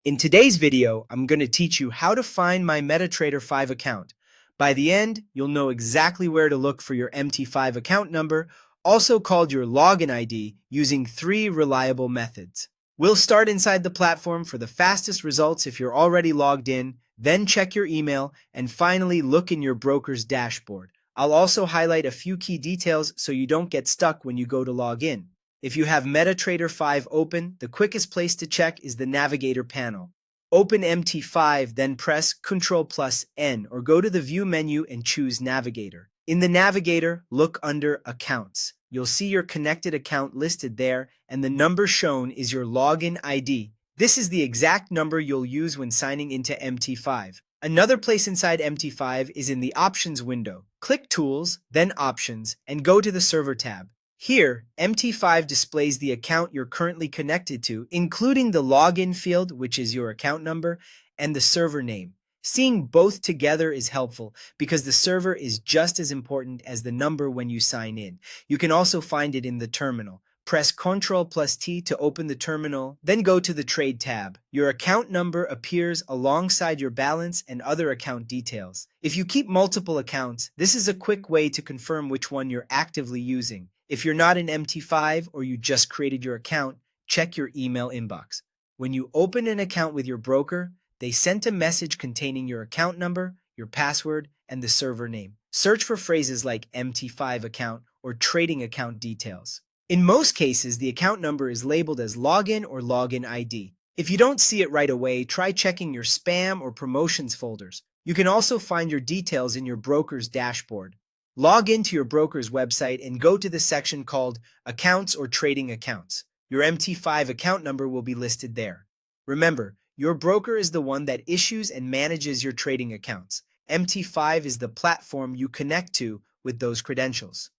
In today's video, I'm going to teach you how to find my Metatrader 5 account. By the end, you'll know exactly where to look for your MT5 account number, also called your login ID, using 3 reliable methods. We'll start inside the platform for the fastest results if you're already logged in, then check your email, and finally look in your broker's dashboard. I'll also highlight a few key details so you don't get stuck when you go to log in. If you have Metatrader 5 open, the quickest place to check is the Navigator panel. Open MT5, then press Ctrl+N or go to the View menu and choose Navigator. In the Navigator, look under Accounts. You'll see your connected account listed there, and the number shown is your login ID. This is the exact number you'll use when signing into MT5. Another place inside MT5 is in the Options window. Click Tools, then Options, and go to the Server tab. Here, MT5 displays the account you're currently connected to, including the login field, which is your account number, and the server name. Seeing both together is helpful because the server is just as important as the number when you sign in. You can also find it in the terminal. Press Ctrl+T to open the terminal, then go to the Trade tab. Your account number appears alongside your balance and other account details. If you keep multiple accounts, this is a quick way to confirm which one you're actively using. If you're not in MT5 or you just created your account, check your email inbox. When you open an account with your broker, they sent a message containing your account number, your password, and the server name. Search for phrases like MT5 account or trading account details. In most cases, the account number is labeled as login or login ID. If you don't see it right away, try checking your spam or promotions folders. You can also find your details in your broker's dashboard. Log into your broker's website and go to the section called Accounts or Trading Accounts. Your MT5 account number will be listed there. Remember, your broker is the one that issues and manages your trading accounts. MT5 is the platform you connect to with those credentials.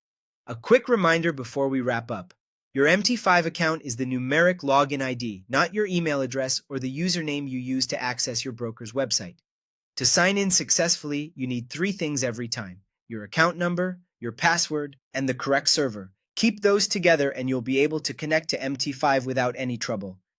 A quick reminder before we wrap up. Your MT5 account is the numeric login ID, not your email address or the username you use to access your broker's website. To sign in successfully, you need 3 things every time: your account number, your password, and the correct server. Keep those together and you'll be able to connect to MT5 without any trouble.